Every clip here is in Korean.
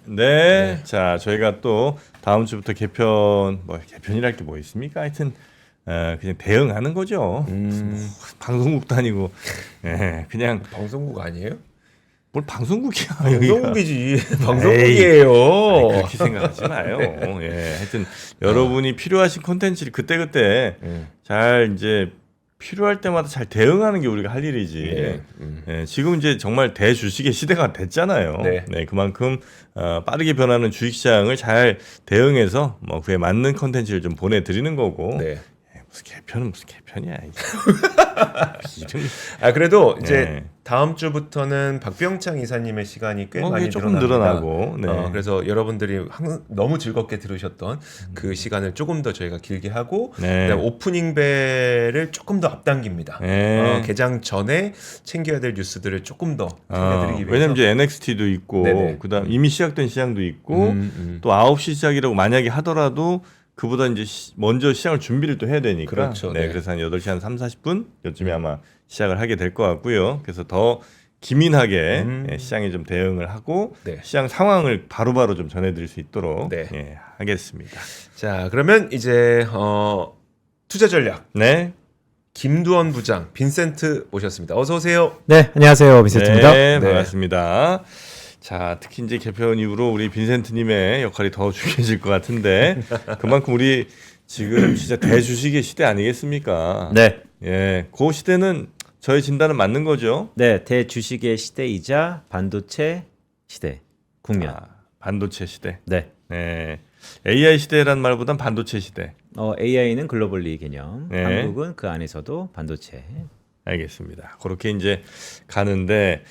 네. 자, 저희가 또 다음 주부터 개편이랄 게 뭐 있습니까? 하여튼 그냥 대응하는 거죠. 무슨 뭐 방송국도 아니고, 예, 그냥 방송국 아니에요? 뭘 방송국이야? 여기가. 방송국이지. 방송국이에요. 그렇게 생각하지 마요. 예, 하여튼 여러분이 필요하신 콘텐츠를 그때그때 잘 이제 필요할 때마다 잘 대응하는 게 우리가 할 일이지. 네. 예, 지금 이제 정말 대주식의 시대가 됐잖아요. 네. 그만큼 빠르게 변하는 주식시장을 잘 대응해서 뭐 그에 맞는 콘텐츠를 좀 보내드리는 거고. 네. 무슨 개편이야. 이게. 아 그래도 이제 네. 다음 주부터는 박병창 이사님의 시간이 꽤 많이 조금 늘어납니다. 늘어나고. 네. 그래서 여러분들이 너무 즐겁게 들으셨던 그 시간을 조금 더 저희가 길게 하고 네. 그다음에 오프닝 벨을 조금 더 앞당깁니다. 네. 개장 전에 챙겨야 될 뉴스들을 조금 더 챙겨드리기 위해서. 왜냐면 이제 NXT도 있고, 네네. 그다음 이미 시작된 시장도 있고, 또 9시 시작이라고 만약에 하더라도 그보다 이제 먼저 시장을 준비를 또 해야 되니까. 그렇죠. 네, 네. 그래서 한 8시 한 3, 40분 요쯤에 아마 시작을 하게 될 것 같고요. 그래서 더 기민하게 시장에 좀 대응을 하고 네. 시장 상황을 바로바로 좀 전해드릴 수 있도록 네. 예, 하겠습니다. 자 그러면 이제 투자 전략 네. 김두원 부장 빈센트 모셨습니다. 어서 오세요. 네, 안녕하세요. 빈센트입니다. 네, 네. 반갑습니다. 자, 특히 이제 개편 이후로 우리 빈센트님의 역할이 더 중요해질 것 같은데 그만큼 우리 지금 진짜 대주식의 시대 아니겠습니까? 네. 예, 그 시대는 저의 진단은 맞는 거죠. 네, 대주식의 시대이자 반도체 시대 국면. 반도체 시대. 네. 네, AI 시대란 말보단 반도체 시대. AI는 글로벌리 개념, 네. 한국은 그 안에서도 반도체. 알겠습니다. 그렇게 이제 가는데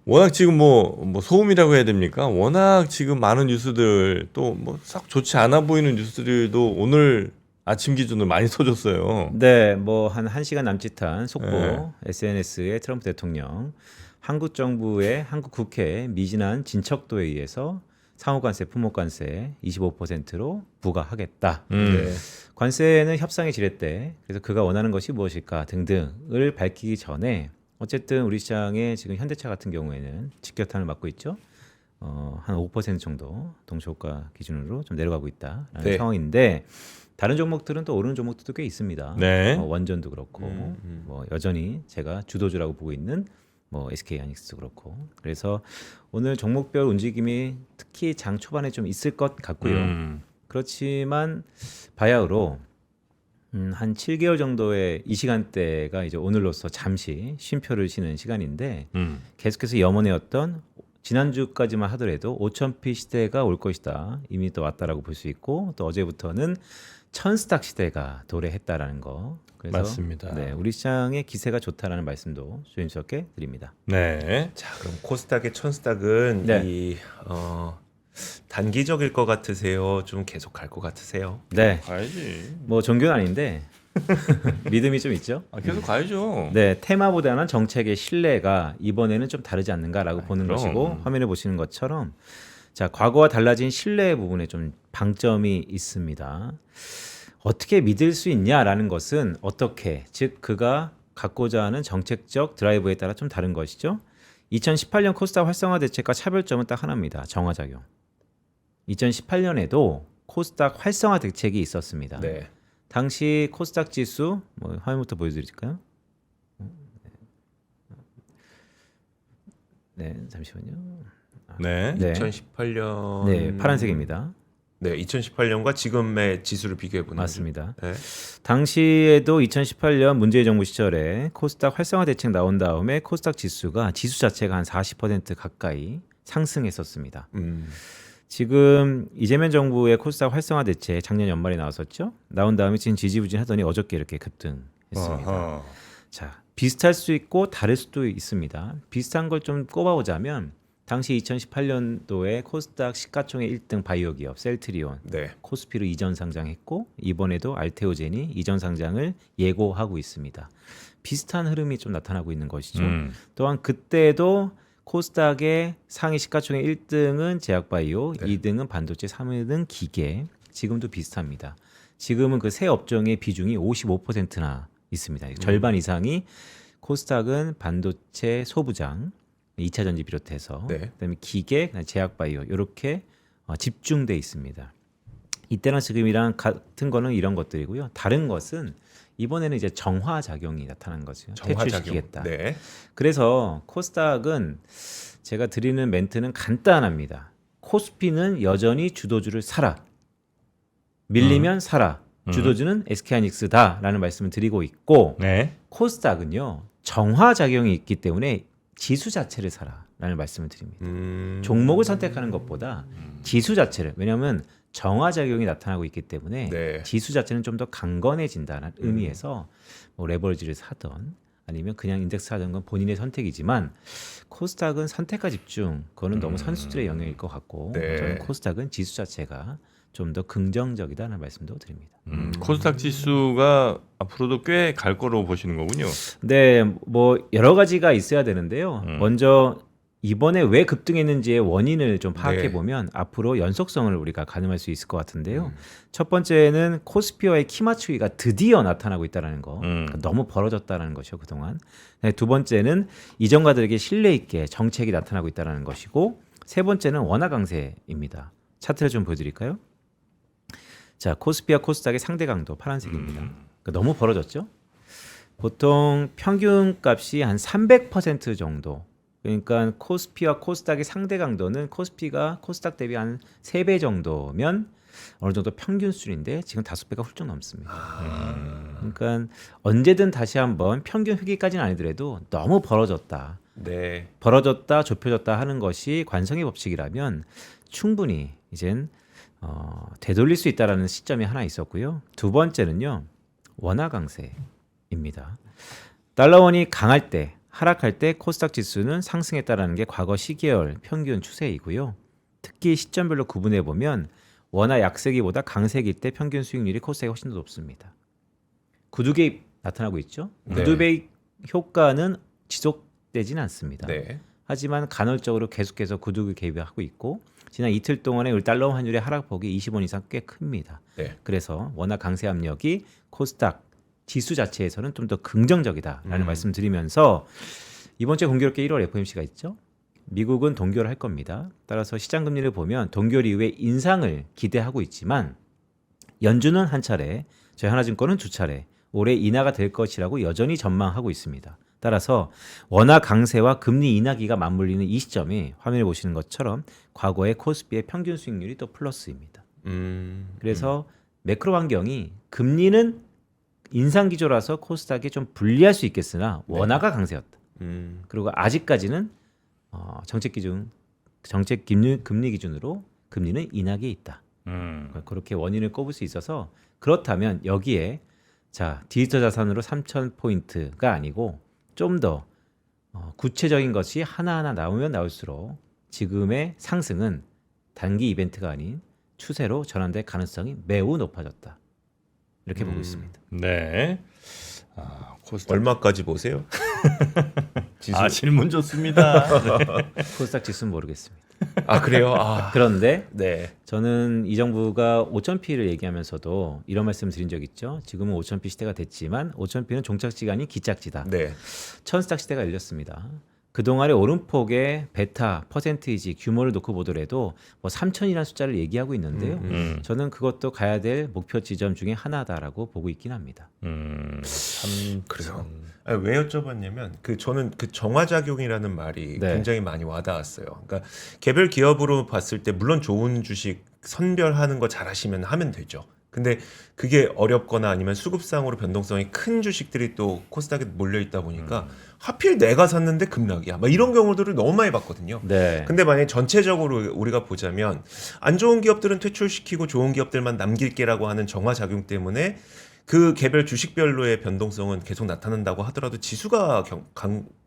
워낙 지금 뭐 소음이라고 해야 됩니까? 워낙 지금 많은 뉴스들 또 뭐 썩 좋지 않아 보이는 뉴스들도 오늘 아침 기준으로 많이 터졌어요. 네, 뭐 한 1시간 남짓한 속보, 네. SNS의 트럼프 대통령, 한국 정부의 한국 국회 미진한 진척도에 의해서 상호관세, 품목관세 25%로 부과하겠다. 네. 관세는 협상의 지렛대. 그래서 그가 원하는 것이 무엇일까 등등을 밝히기 전에 어쨌든 우리 시장에 지금 현대차 같은 경우에는 직격탄을 맞고 있죠. 한 5% 정도 동시효과 기준으로 좀 내려가고 있다라는 네. 상황인데 다른 종목들은 또 오르는 종목들도 꽤 있습니다. 네. 원전도 그렇고 뭐 여전히 제가 주도주라고 보고 있는 뭐 SK하이닉스도 그렇고 그래서 오늘 종목별 움직임이 특히 장 초반에 좀 있을 것 같고요. 그렇지만 바야흐로 한 7개월 정도의 이 시간대가 이제 오늘로서 잠시 쉼표를 쉬는 시간인데 계속해서 염원해왔던 지난주까지만 하더라도 5,000피 시대가 올 것이다. 이미 또 왔다라고 볼 수 있고 또 어제부터는 1000스탁 시대가 도래했다라는 거. 그래서 맞습니다. 네, 우리 시장의 기세가 좋다라는 말씀도 조심스럽게 드립니다. 네. 자 그럼 코스닥의 천스닥은 네. 이 단기적일 것 같으세요? 좀 계속 갈 것 같으세요? 네, 가야지. 뭐 종교는 아닌데 믿음이 좀 있죠. 계속 가야죠. 네, 테마보다는 정책의 신뢰가 이번에는 좀 다르지 않는가라고 보는 그럼. 것이고 화면에 보시는 것처럼 자 과거와 달라진 신뢰 부분에 좀 방점이 있습니다. 어떻게 믿을 수 있냐라는 것은 어떻게 즉 그가 갖고자 하는 정책적 드라이브에 따라 좀 다른 것이죠. 2018년 코스닥 활성화 대책과 차별점은 딱 하나입니다. 정화작용. 2018년에도 코스닥 활성화 대책이 있었습니다. 네. 당시 코스닥 지수 뭐 화면부터 보여드릴까요? 네, 잠시만요. 네. 네, 2018년 네, 파란색입니다. 네, 2018년과 지금의 지수를 비교해 보는 맞습니다. 네. 당시에도 2018년 문재인 정부 시절에 코스닥 활성화 대책 나온 다음에 코스닥 지수가 지수 자체가 한 40% 가까이 상승했었습니다. 지금 이재명 정부의 코스닥 활성화 대책 작년 연말에 나왔었죠. 나온 다음에 지금 지지부진하더니 어저께 이렇게 급등했습니다. 어허. 자, 비슷할 수 있고 다를 수도 있습니다. 비슷한 걸 좀 꼽아보자면 당시 2018년도에 코스닥 시가총액 1등 바이오 기업 셀트리온 네. 코스피로 이전 상장했고 이번에도 알테오젠이 이전 상장을 예고하고 있습니다. 비슷한 흐름이 좀 나타나고 있는 것이죠. 또한 그때도 코스닥의 상위 시가총액 1등은 제약바이오, 네. 2등은 반도체, 3등은 기계. 지금도 비슷합니다. 지금은 그 세 업종의 비중이 55%나 있습니다. 절반 이상이 코스닥은 반도체 소부장, 2차 전지 비롯해서 네. 그다음에 기계, 제약바이오 이렇게 집중돼 있습니다. 이때랑 지금이랑 같은 거는 이런 것들이고요. 다른 것은 이번에는 이제 정화 작용이 나타난 거죠. 퇴출시키겠다. 네. 그래서 코스닥은 제가 드리는 멘트는 간단합니다. 코스피는 여전히 주도주를 사라. 밀리면 사라. 주도주는 SK하이닉스다라는 말씀을 드리고 있고 네. 코스닥은요. 정화 작용이 있기 때문에 지수 자체를 사라라는 말씀을 드립니다. 종목을 선택하는 것보다 지수 자체를, 왜냐하면 정화 작용이 나타나고 있기 때문에 네. 지수 자체는 좀 더 강건해진다는 의미에서 뭐 레버리지를 사던 아니면 그냥 인덱스 사던 건 본인의 선택이지만 코스닥은 선택과 집중, 그거는 너무 선수들의 영역일 것 같고 네. 저는 코스닥은 지수 자체가 좀 더 긍정적이다는 말씀도 드립니다. 코스닥 지수가 앞으로도 꽤 갈 거로 보시는 거군요. 네, 뭐 여러 가지가 있어야 되는데요. 먼저 이번에 왜 급등했는지의 원인을 좀 파악해 네. 보면 앞으로 연속성을 우리가 가늠할 수 있을 것 같은데요. 첫 번째는 코스피와의 키 맞추기가 드디어 나타나고 있다는 거. 그러니까 너무 벌어졌다는 것이요 그동안. 네, 두 번째는 이전가들에게 신뢰 있게 정책이 나타나고 있다는 것이고, 세 번째는 원화 강세입니다. 차트를 좀 보여드릴까요? 자, 코스피와 코스닥의 상대 강도 파란색입니다. 그러니까 너무 벌어졌죠. 보통 평균 값이 한 300% 정도. 그러니까 코스피와 코스닥의 상대 강도는 코스피가 코스닥 대비 한 3배 정도면 어느 정도 평균 수준인데 지금 5배가 훌쩍 넘습니다. 그러니까 언제든 다시 한번 평균 회귀까지는 아니더라도 너무 벌어졌다. 네. 벌어졌다, 좁혀졌다 하는 것이 관성의 법칙이라면 충분히 이젠 되돌릴 수 있다라는 시점이 하나 있었고요. 두 번째는요. 원화 강세입니다. 달러원이 강할 때, 하락할 때 코스닥 지수는 상승했다라는 게 과거 시계열 평균 추세이고요. 특히 시점별로 구분해 보면 원화 약세기보다 강세기 때 평균 수익률이 코스닥이 훨씬 더 높습니다. 구두 개입 나타나고 있죠. 네. 구두 개입 효과는 지속되지는 않습니다. 네. 하지만 간헐적으로 계속해서 구두 개입을 하고 있고 지난 이틀 동안의 우리 달러 환율의 하락폭이 20원 이상 꽤 큽니다. 네. 그래서 원화 강세 압력이 코스닥 지수 자체에서는 좀 더 긍정적이다라는 말씀 드리면서 이번 주에 공교롭게 1월 FOMC가 있죠. 미국은 동결을 할 겁니다. 따라서 시장 금리를 보면 동결 이후에 인상을 기대하고 있지만 연준은 한 차례, 저희 하나증권은 두 차례 올해 인하가 될 것이라고 여전히 전망하고 있습니다. 따라서 원화 강세와 금리 인하기가 맞물리는 이 시점에 화면에 보시는 것처럼 과거의 코스피의 평균 수익률이 또 플러스입니다. 그래서 매크로 환경이 금리는 인상 기조라서 코스닥이 좀 불리할 수 있겠으나 원화가 강세였다. 그리고 아직까지는 정책 금리 기준으로 금리는 인하기에 있다. 그렇게 원인을 꼽을 수 있어서 그렇다면 여기에 자 디지털 자산으로 3,000포인트가 아니고 좀 더 구체적인 것이 하나하나 나오면 나올수록 지금의 상승은 단기 이벤트가 아닌 추세로 전환될 가능성이 매우 높아졌다. 이렇게 보고 있습니다. 네. 코스닥. 얼마까지 보세요? 지수. 질문 좋습니다. 코스닥 지수는 모르겠습니다. 아, 그래요? 아. 그런데 네. 저는 이 정부가 5,000P를 얘기하면서도 이런 말씀 드린 적 있죠. 지금은 5,000P 시대가 됐지만 5,000P는 종착지가 아닌 기착지다. 네. 천스닥 시대가 열렸습니다. 그동안의 오름폭의 베타 퍼센테이지 규모를 놓고 보더라도 뭐 3,000이라는 숫자를 얘기하고 있는데요. 저는 그것도 가야 될 목표 지점 중에 하나다라고 보고 있긴 합니다. 참 그래서 왜 여쭤봤냐면 저는 그 정화작용이라는 말이 네. 굉장히 많이 와닿았어요. 그러니까 개별 기업으로 봤을 때 물론 좋은 주식 선별하는 거 잘하시면 하면 되죠. 근데 그게 어렵거나 아니면 수급상으로 변동성이 큰 주식들이 또 코스닥에 몰려 있다 보니까 하필 내가 샀는데 급락이야. 막 이런 경우들을 너무 많이 봤거든요. 네. 근데 만약에 전체적으로 우리가 보자면 안 좋은 기업들은 퇴출시키고 좋은 기업들만 남길게라고 하는 정화작용 때문에 그 개별 주식별로의 변동성은 계속 나타난다고 하더라도 지수가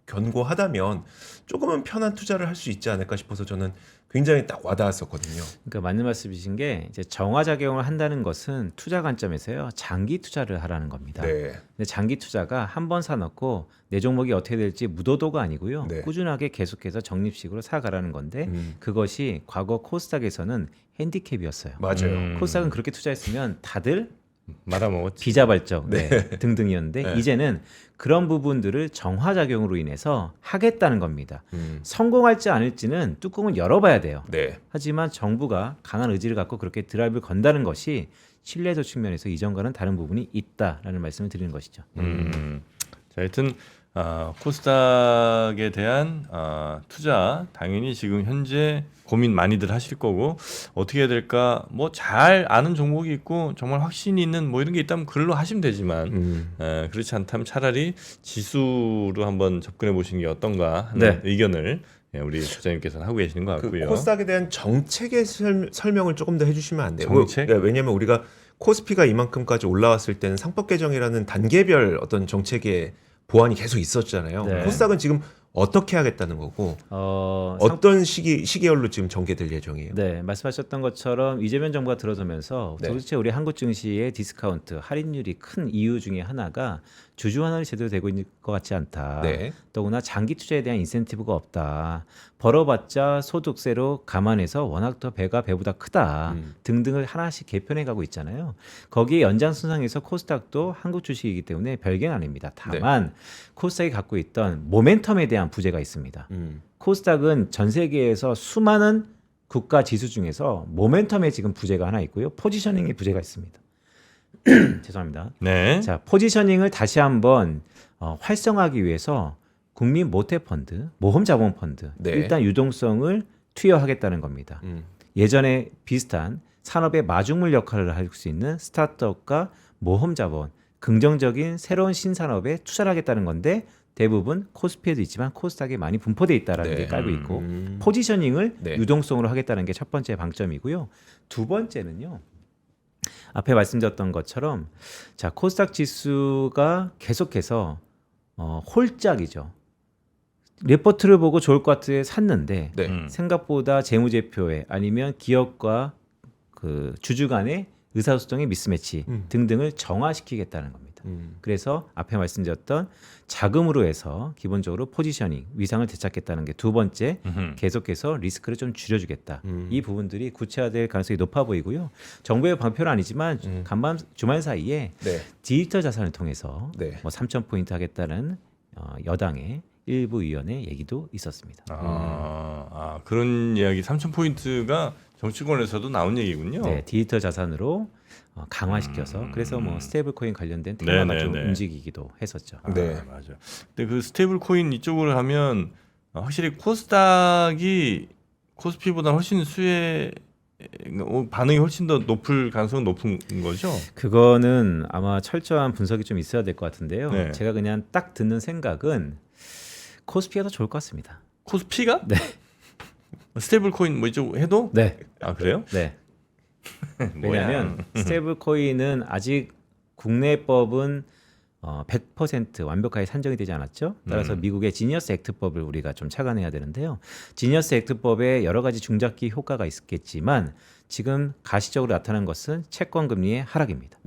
견고하다면 조금은 편한 투자를 할 수 있지 않을까 싶어서 저는 굉장히 딱 와닿았었거든요. 그러니까 맞는 말씀이신 게 이제 정화작용을 한다는 것은 투자 관점에서요 장기 투자를 하라는 겁니다. 네. 근데 장기 투자가 한 번 사놓고 내 종목이 어떻게 될지 무도도가 아니고요. 네. 꾸준하게 계속해서 적립식으로 사가라는 건데 그것이 과거 코스닥에서는 핸디캡이었어요. 맞아요. 코스닥은 그렇게 투자했으면 다들 말아먹었지. 비자발적 등등이었는데 이제는 그런 부분들을 정화작용으로 인해서 하겠다는 겁니다. 성공할지 않을지는 뚜껑을 열어봐야 돼요. 네. 하지만 정부가 강한 의지를 갖고 그렇게 드라이브를 건다는 것이 신뢰도 측면에서 이전과는 다른 부분이 있다라는 말씀을 드리는 것이죠. 자, 하여튼 코스닥에 대한 투자 당연히 지금 현재 고민 많이들 하실 거고 어떻게 해야 될까 뭐 잘 아는 종목이 있고 정말 확신이 있는 뭐 이런 게 있다면 그걸로 하시면 되지만 그렇지 않다면 차라리 지수로 한번 접근해 보시는 게 어떤가 하는 의견을 우리 부장님께서는 하고 계시는 것 같고요. 코스닥에 대한 정책의 설명을 조금 더 해주시면 안 돼요? 정책? 왜냐하면 우리가 코스피가 이만큼까지 올라왔을 때는 상법 개정이라는 단계별 어떤 정책의 보완이 계속 있었잖아요. 네. 코스닥은 지금 어떻게 하겠다는 거고 어떤 시기열로 지금 전개될 예정이에요? 네, 말씀하셨던 것처럼 이재명 정부가 들어서면서 네. 도대체 우리 한국 증시의 디스카운트 할인율이 큰 이유 중에 하나가 주주 환원이 제대로 되고 있는 것 같지 않다. 네. 더구나 장기 투자에 대한 인센티브가 없다. 벌어봤자 소득세로 감안해서 워낙 더 배보다 크다. 등등을 하나씩 개편해 가고 있잖아요. 거기에 연장선상에서 코스닥도 한국 주식이기 때문에 별개는 아닙니다. 다만 코스닥이 갖고 있던 모멘텀에 대한 부재가 있습니다. 코스닥은 전 세계에서 수많은 국가 지수 중에서 모멘텀에 지금 부재가 하나 있고요. 포지셔닝의 부재가 있습니다. 죄송합니다. 네. 자, 포지셔닝을 다시 한번 활성화하기 위해서 국민 모태펀드, 모험자본펀드 일단 유동성을 투여하겠다는 겁니다. 예전에 비슷한 산업의 마중물 역할을 할 수 있는 스타트업과 모험자본, 긍정적인 새로운 신산업에 투자를 하겠다는 건데 대부분 코스피에도 있지만 코스닥에 많이 분포되어 있다는 게 깔고 있고 포지셔닝을 유동성으로 하겠다는 게 첫 번째 방점이고요. 두 번째는요. 앞에 말씀드렸던 것처럼 자 코스닥 지수가 계속해서 홀짝이죠. 레포트를 보고 좋을 것 같아 샀는데 생각보다 재무제표에 아니면 기업과 그 주주 간의 의사소통의 미스매치 등등을 정화시키겠다는 겁니다. 그래서 앞에 말씀드렸던 자금으로 해서 기본적으로 포지셔닝, 위상을 되찾겠다는 게 두 번째, 계속해서 리스크를 좀 줄여주겠다. 이 부분들이 구체화될 가능성이 높아 보이고요. 정부의 방표는 아니지만 간밤 주말 사이에 디지털 자산을 통해서 뭐 3,000포인트 하겠다는 여당의 일부 의원의 얘기도 있었습니다. 그런 이야기 3,000포인트가 정치권에서도 나온 얘기군요. 네, 디지털 자산으로 강화시켜서 그래서 뭐 스테이블 코인 관련된 테마가 좀 움직이기도 했었죠. 네, 맞아요. 근데 그 스테이블 코인 이쪽으로 하면 확실히 코스닥이 코스피보다 훨씬 반응이 훨씬 더 높을 가능성은 높은 거죠? 그거는 아마 철저한 분석이 좀 있어야 될 것 같은데요. 네. 제가 그냥 딱 듣는 생각은 코스피가 더 좋을 것 같습니다. 코스피가? 네. 스테이블 코인 뭐 이쪽 해도? 네. 아, 그래요? 네. 왜냐하면 스테이블 코인은 아직 국내법은 100% 완벽하게 산정이 되지 않았죠. 따라서 미국의 지니어스 액트법을 우리가 좀 착안해야 되는데요. 지니어스 액트법에 여러 가지 중잡기 효과가 있겠지만 지금 가시적으로 나타난 것은 채권 금리의 하락입니다.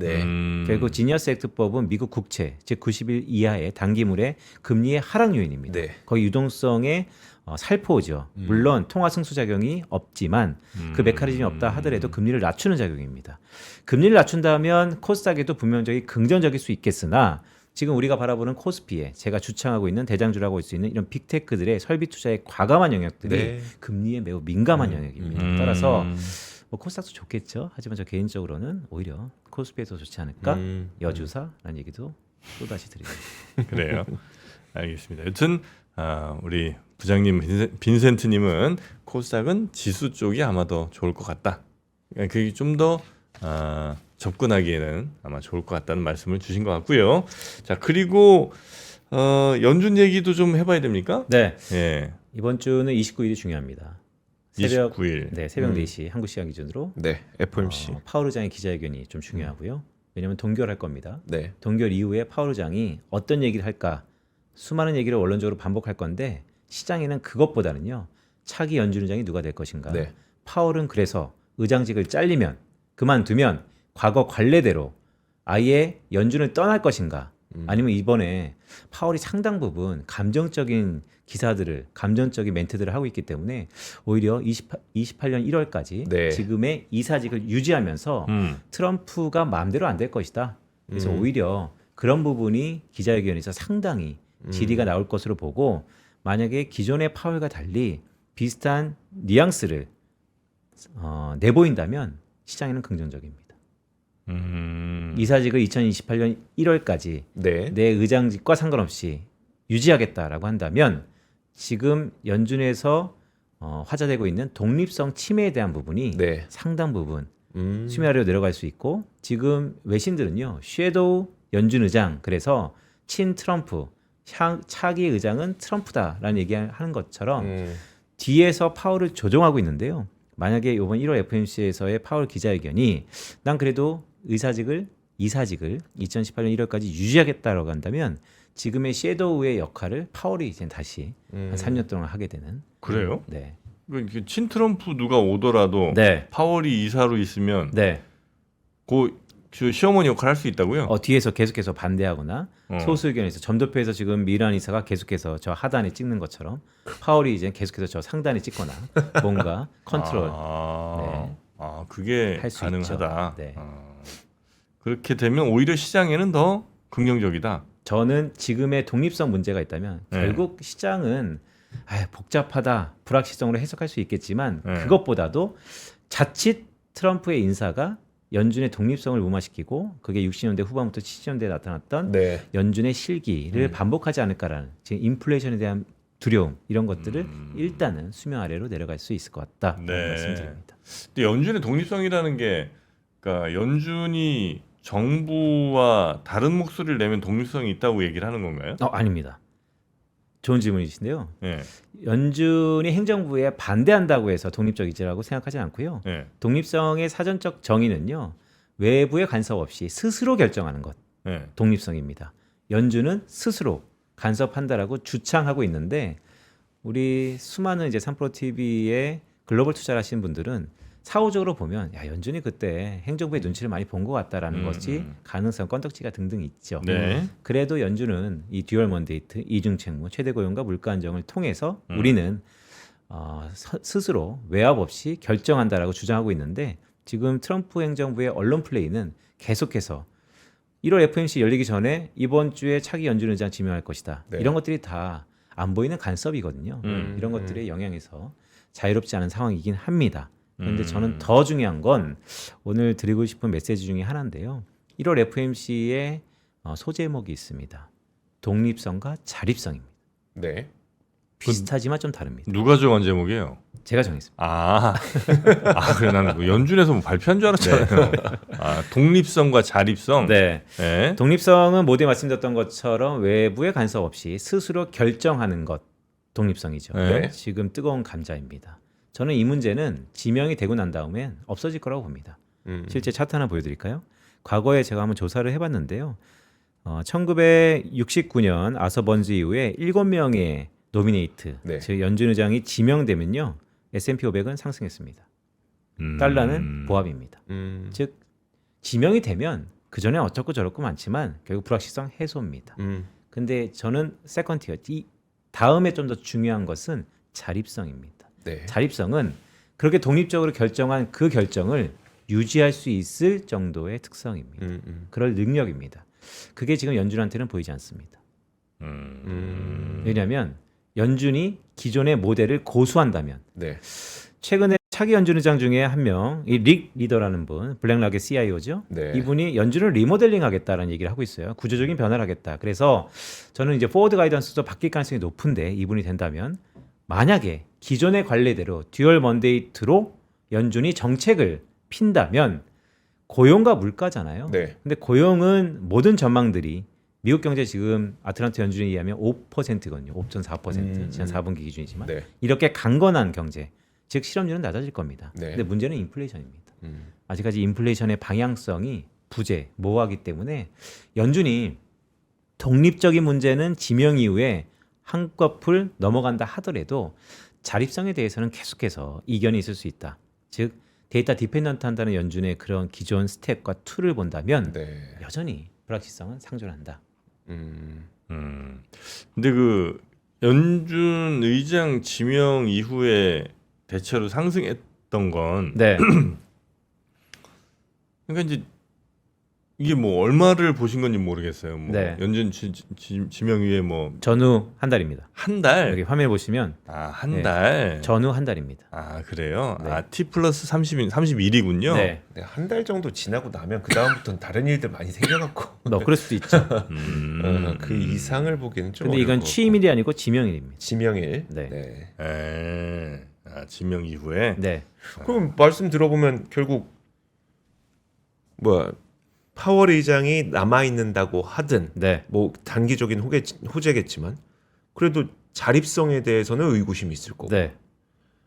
결국 지니어스 액트법은 미국 국채, 즉 90일 이하의 단기물의 금리의 하락 요인입니다. 거의 유동성의 살포죠. 물론 통화 승수작용이 없지만 그 메커니즘이 없다 하더라도 금리를 낮추는 작용입니다. 금리를 낮춘다면 코스닥에도 분명히 긍정적일 수 있겠으나 지금 우리가 바라보는 코스피에 제가 주창하고 있는 대장주라고 할 수 있는 이런 빅테크들의 설비 투자에 과감한 영역들이 금리에 매우 민감한 영역입니다. 따라서 뭐 코스닥도 좋겠죠. 하지만 저 개인적으로는 오히려 코스피에서 좋지 않을까 여주사라는 얘기도 또다시 드립니다. 그래요. 알겠습니다. 여튼 우리 부장님 빈센트님은 코스닥은 지수 쪽이 아마 더 좋을 것 같다. 그게 좀 더 접근하기에는 아마 좋을 것 같다는 말씀을 주신 것 같고요. 자 그리고 연준 얘기도 좀 해봐야 됩니까? 네. 예. 이번 주는 29일이 중요합니다. 새벽 29일. 네, 새벽 4시 한국 시간 기준으로 FOMC. 파월 의장의 기자회견이 좀 중요하고요. 왜냐하면 동결할 겁니다. 네. 동결 이후에 파월 의장이 어떤 얘기를 할까? 수많은 얘기를 원론적으로 반복할 건데 시장에는 그것보다는요. 차기 연준 의장이 누가 될 것인가? 파월은 그래서 의장직을 잘리면 그만두면 과거 관례대로 아예 연준을 떠날 것인가? 아니면 이번에 파월이 상당 부분 감정적인 기사들을 감정적인 멘트들을 하고 있기 때문에 오히려 28년 1월까지 네. 지금의 이사직을 유지하면서 트럼프가 마음대로 안 될 것이다. 그래서 오히려 그런 부분이 기자회견에서 상당히 질의가 나올 것으로 보고 만약에 기존의 파월과 달리 비슷한 뉘앙스를 내보인다면 시장에는 긍정적입니다. 이사직을 2028년 1월까지 네. 내 의장직과 상관없이 유지하겠다라고 한다면 지금 연준에서 화제되고 있는 독립성 침해에 대한 부분이 네. 상당 부분 수면아래로 내려갈 수 있고 지금 외신들은요 섀도우 연준 의장 그래서 친 트럼프 차기 의장은 트럼프다라는 얘기하는 것처럼 뒤에서 파월을 조종하고 있는데요. 만약에 이번 1월 FOMC에서의 파월 기자회견이 난 그래도 이사직을 2018년 1월까지 유지하겠다라고 한다면 지금의 섀도우의 역할을 파월이 이제 다시 한 3년 동안 하게 되는. 그래요? 네. 그 친트럼프 누가 오더라도 네. 파월이 이사로 있으면 네. 그 시어머니 역할 할 수 있다고요? 뒤에서 계속해서 반대하거나 어. 소수 의견에서 점도표에서 지금 미란 이사가 계속해서 저 하단에 찍는 것처럼 파월이 이제 계속해서 저 상단에 찍거나 뭔가 컨트롤 네. 그게 할수 가능하다. 있죠. 네. 그렇게 되면 오히려 시장에는 더 긍정적이다. 저는 지금의 독립성 문제가 있다면 네. 결국 시장은 복잡하다 불확실성으로 해석할 수 있겠지만 네. 그것보다도 자칫 트럼프의 인사가 연준의 독립성을 무마시키고 그게 60년대 후반부터 70년대에 나타났던 네. 연준의 실기를 반복하지 않을까라는 지금 인플레이션에 대한 두려움 이런 것들을 일단은 수면 아래로 내려갈 수 있을 것 같다 네. 말씀드립니다. 근데 연준의 독립성이라는 게 그러니까 연준이 정부와 다른 목소리를 내면 독립성이 있다고 얘기를 하는 건가요? 아닙니다. 좋은 질문이신데요. 네. 연준이 행정부에 반대한다고 해서 독립적이지라고 생각하지 않고요. 네. 독립성의 사전적 정의는요. 외부의 간섭 없이 스스로 결정하는 것. 네. 독립성입니다. 연준은 스스로 간섭한다라고 주창하고 있는데 우리 수많은 이제 삼프로 TV에 글로벌 투자를 하시는 분들은 사후적으로 보면 연준이 그때 행정부의 눈치를 많이 본 것 같다라는 것이 가능성, 건덕지가 등등 있죠. 네. 그래도 연준은 이 듀얼 먼데이트, 이중책무, 최대 고용과 물가 안정을 통해서 우리는 스스로 외압 없이 결정한다라고 주장하고 있는데 지금 트럼프 행정부의 언론 플레이는 계속해서 1월 FOMC 열리기 전에 이번 주에 차기 연준 의장 지명할 것이다. 네. 이런 것들이 다 안 보이는 간섭이거든요. 이런 것들의 영향에서 자유롭지 않은 상황이긴 합니다. 그런데 저는 더 중요한 건 오늘 드리고 싶은 메시지 중에 하나인데요. 1월 FOMC에 소제목이 있습니다. 독립성과 자립성입니다. 네. 비슷하지만 좀 다릅니다. 누가 정한 제목이에요? 제가 정했습니다. 그래 나는 뭐 연준에서 뭐 발표한 줄 알았잖아요. 독립성과 자립성. 네. 네. 독립성은 모두에 말씀드렸던 것처럼 외부의 간섭 없이 스스로 결정하는 것 독립성이죠. 네. 지금 뜨거운 감자입니다. 저는 이 문제는 지명이 되고 난 다음엔 없어질 거라고 봅니다. 실제 차트 하나 보여드릴까요? 과거에 제가 한번 조사를 해봤는데요. 1969년 아서 번즈 이후에 7명의 노미네이트, 네. 즉 연준 의장이 지명되면요. S&P 500은 상승했습니다. 달러는 보합입니다. 즉 지명이 되면 그 전에 어쩌고 저쩌고 많지만 결국 불확실성 해소입니다. 근데 저는 세컨티어 이 다음에 좀 더 중요한 것은 자립성입니다. 네. 자립성은 그렇게 독립적으로 결정한 그 결정을 유지할 수 있을 정도의 특성입니다. 그럴 능력입니다. 그게 지금 연준한테는 보이지 않습니다. 왜냐하면 연준이 기존의 모델을 고수한다면 네. 최근에 차기 연준 의장 중에 한 명, 이 릭 리더라는 분, 블랙락의 CIO죠. 네. 이분이 연준을 리모델링하겠다라는 얘기를 하고 있어요. 구조적인 변화를 하겠다. 그래서 저는 이제 포워드 가이던스도 바뀔 가능성이 높은데 이분이 된다면 만약에 기존의 관례대로 듀얼 먼데이트로 연준이 정책을 핀다면 고용과 물가잖아요. 네. 근데 고용은 모든 전망들이 미국 경제 지금 아틀란타 연준에 의하면 5%거든요. 5.4% 지난 4분기 기준이지만 네. 이렇게 강건한 경제, 즉 실업률은 낮아질 겁니다. 네. 근데 문제는 인플레이션입니다. 아직까지 인플레이션의 방향성이 부재, 모호하기 때문에 연준이 독립적인 문제는 지명 이후에 한꺼풀 넘어간다 하더라도 자립성에 대해서는 계속해서 이견이 있을 수 있다. 즉 데이터 디펜던트 한다는 연준의 그런 기존 스텝과 툴을 본다면 네. 여전히 불확실성은 상존한다. 근데 그 연준 의장 지명 이후에 대체로 상승했던 건 네. 그러니까 이제 이게 뭐 얼마를 보신 건지 모르겠어요. 뭐 네. 연준 지명 이후에 뭐 전후 한 달입니다. 한 달? 여기 화면에 보시면 한 네. 달. 전후 한 달입니다. 그래요? 네. T 플러스 31이군요. 네. 한 달 정도 지나고 나면 그 다음부터는 다른 일들 많이 생겨갖고 그럴 수도 있죠. 그 이상을 보기는 좀. 근데 이건 어려울 것 취임일이 아니고 지명일입니다. 같고. 지명일. 네. 지명 이후에. 네. 그럼 말씀 들어보면 결국 뭐야 파월 의장이 남아 있는다고 하든 네. 뭐 단기적인 호재겠지만 그래도 자립성에 대해서는 의구심이 있을 거고 네.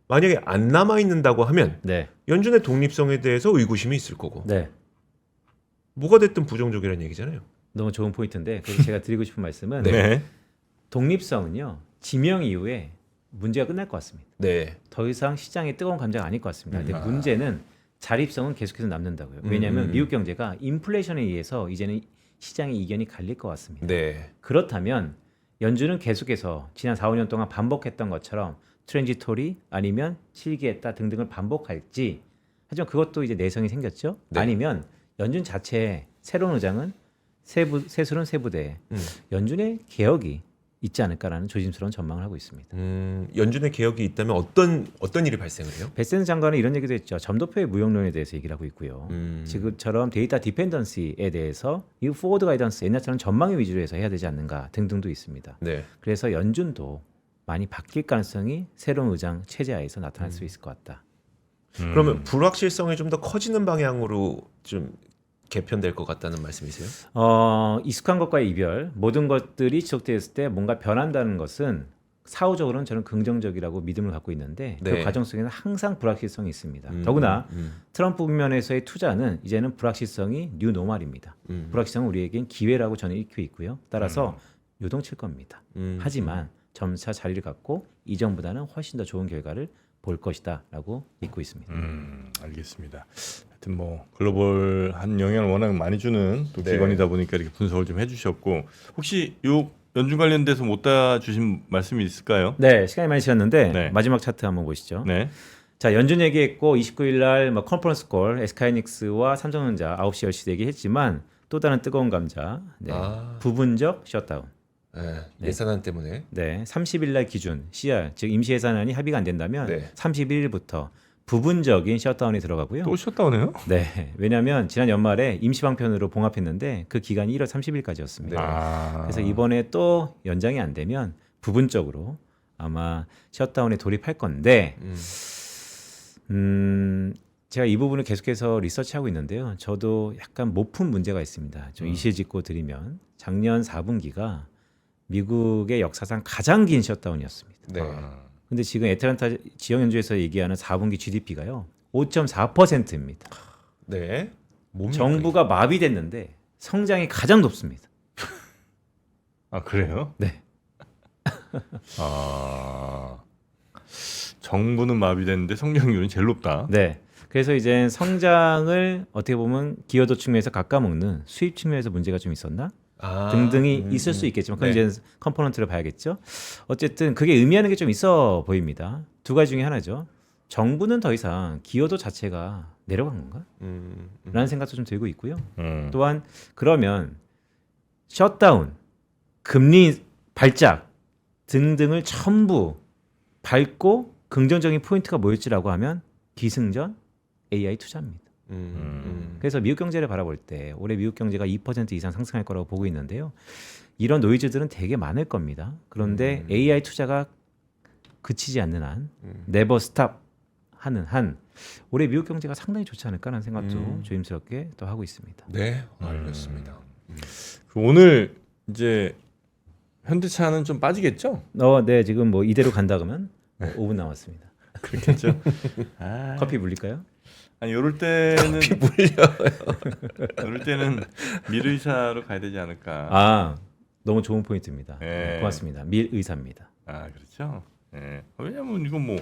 만약에 안 남아 있는다고 하면 네. 연준의 독립성에 대해서 의구심이 있을 거고 네. 뭐가 됐든 부정적이라는 얘기잖아요. 너무 좋은 포인트인데 그래서 제가 드리고 싶은 말씀은 네. 독립성은요. 지명 이후에 문제가 끝날 것 같습니다. 네. 더 이상 시장에 뜨거운 감자가 아닐 것 같습니다. 근데 문제는 자립성은 계속해서 남는다고요. 왜냐하면 미국 경제가 인플레이션에 의해서 이제는 시장의 이견이 갈릴 것 같습니다. 네. 그렇다면 연준은 계속해서 지난 4, 5년 동안 반복했던 것처럼 트랜지토리 아니면 실기했다 등등을 반복할지 하지만 그것도 이제 내성이 생겼죠. 네. 아니면 연준 자체의 새로운 의장은 세술은 세부대에 연준의 개혁이 있지 않을까라는 조심스러운 전망을 하고 있습니다. 연준의 개혁이 있다면 어떤 일이 발생을 해요? 베센 장관은 이런 얘기도 했죠. 점도표의 무용론에 대해서 얘기를 하고 있고요. 지금처럼 데이터 디펜던시에 대해서 이 포워드 가이던스 옛날처럼 전망의 위주로 해서 해야 되지 않는가 등등도 있습니다. 네. 그래서 연준도 많이 바뀔 가능성이 새로운 의장 체제하에서 나타날 수 있을 것 같다. 그러면 불확실성이 좀 더 커지는 방향으로 좀 개편될 것 같다는 말씀이세요? 익숙한 것과의 이별, 모든 것들이 지속되었을 때 뭔가 변한다는 것은 사후적으로는 저는 긍정적이라고 믿음을 갖고 있는데 네. 그 과정 속에는 항상 불확실성이 있습니다. 더구나 트럼프 국면에서의 투자는 이제는 불확실성이 뉴 노멀입니다. 불확실성은 우리에겐 기회라고 저는 읽고 있고요. 따라서 요동칠 겁니다. 하지만 점차 자리를 갖고 이전보다는 훨씬 더 좋은 결과를 볼 것이다라고 믿고 있습니다. 알겠습니다. 하여튼 뭐 글로벌한 영향을 워낙 많이 주는 또 네. 기관이다 보니까 이렇게 분석을 좀 해주셨고 혹시 요 연준 관련돼서 못 다 주신 말씀이 있을까요? 네, 시간이 많이 지났는데 네. 마지막 차트 한번 보시죠. 네. 자, 연준 얘기했고 29일 날 컨퍼런스 콜 SK하이닉스와 삼성전자 9시 10시 얘기했지만 또 다른 뜨거운 감자. 네. 부분적 셧다운. 네. 예산안 때문에. 네, 30일 날 기준 CR 즉 임시 예산안이 합의가 안 된다면 네. 31일부터 부분적인 셧다운이 들어가고요. 또 셧다운해요? 네, 왜냐하면 지난 연말에 임시 방편으로 봉합했는데 그 기간이 1월 30일까지였습니다. 네. 그래서 이번에 또 연장이 안 되면 부분적으로 아마 셧다운에 돌입할 건데, 제가 이 부분을 계속해서 리서치하고 있는데요. 저도 약간 못 푼 문제가 있습니다. 좀 이실직고 드리면 작년 4분기가 미국의 역사상 가장 긴 셧다운이었습니다. 네. 근데 지금 애틀란타 지역 연주에서 얘기하는 4분기 GDP가요 5.4%입니다. 네. 뭡니까, 정부가 마비됐는데 성장이 가장 높습니다. 그래요? 네. 정부는 마비됐는데 성장률은 제일 높다. 네. 그래서 이제 성장을 어떻게 보면 기여도 측면에서 깎아먹는 수입 측면에서 문제가 좀 있었나? 등등이 있을 수 있겠지만 그건 네. 이제 컴포넌트를 봐야겠죠. 어쨌든 그게 의미하는 게 좀 있어 보입니다. 두 가지 중에 하나죠. 정부는 더 이상 기여도 자체가 내려간 건가? 라는 생각도 좀 들고 있고요. 또한 그러면 셧다운, 금리 발작 등등을 전부 밟고 긍정적인 포인트가 뭐였지라고 하면 기승전 AI 투자입니다. 그래서 미국 경제를 바라볼 때 올해 미국 경제가 2% 이상 상승할 거라고 보고 있는데요. 이런 노이즈들은 되게 많을 겁니다. 그런데 AI 투자가 그치지 않는 한, 네버 스탑 하는 한 올해 미국 경제가 상당히 좋지 않을까라는 생각도 조심스럽게 또 하고 있습니다. 네, 알겠습니다. 오늘 이제 현대차는 좀 빠지겠죠? 네, 지금 뭐 이대로 간다 그러면 5분 남았습니다. 그렇겠죠. 커피 물릴까요? 아니 이럴 때는 이럴 때는 밀의사로 가야 되지 않을까. 너무 좋은 포인트입니다. 네. 고맙습니다. 밀 의사입니다. 그렇죠. 네. 왜냐면 이건 뭐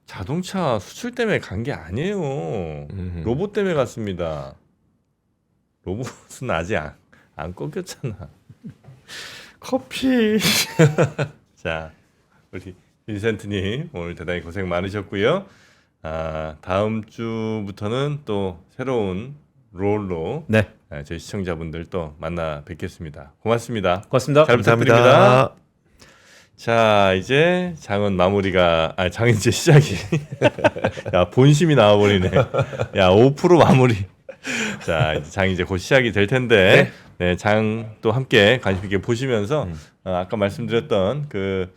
자동차 수출 때문에 간 게 아니에요. 로봇 때문에 갔습니다. 로봇은 아직 안 꺾였잖아. 커피. 자, 우리 빈센트님 오늘 대단히 고생 많으셨고요. 다음 주부터는 또 새로운 롤로 네, 저희 시청자분들 또 만나 뵙겠습니다. 고맙습니다. 고맙습니다. 잘 부탁드립니다. 감사합니다. 자, 이제 장은 마무리가 장은 이제 시작이. 야, 본심이 나와버리네. 야, 5% 마무리. 자, 이제 장이 이제 곧 시작이 될 텐데, 네, 장 또 함께 관심 있게 보시면서 아까 말씀드렸던 그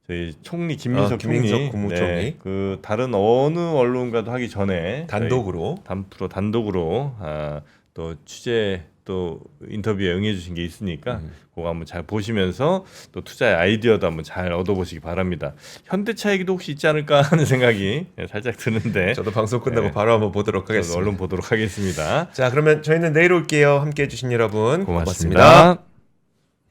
저희 총리 김민석 총리, 국무총리. 그 다른 어느 언론과도 하기 전에 단독으로 프로 단독으로 또 취재 또 인터뷰에 응해주신 게 있으니까 그거 한번 잘 보시면서 또 투자의 아이디어도 한번 잘 얻어보시기 바랍니다. 현대차 얘기도 혹시 있지 않을까 하는 생각이 살짝 드는데 저도 방송 끝나고 네. 바로 한번 보도록 저도 하겠습니다. 얼른 보도록 하겠습니다. 자, 그러면 저희는 내일 올게요. 함께 해주신 여러분 고맙습니다. 고맙습니다.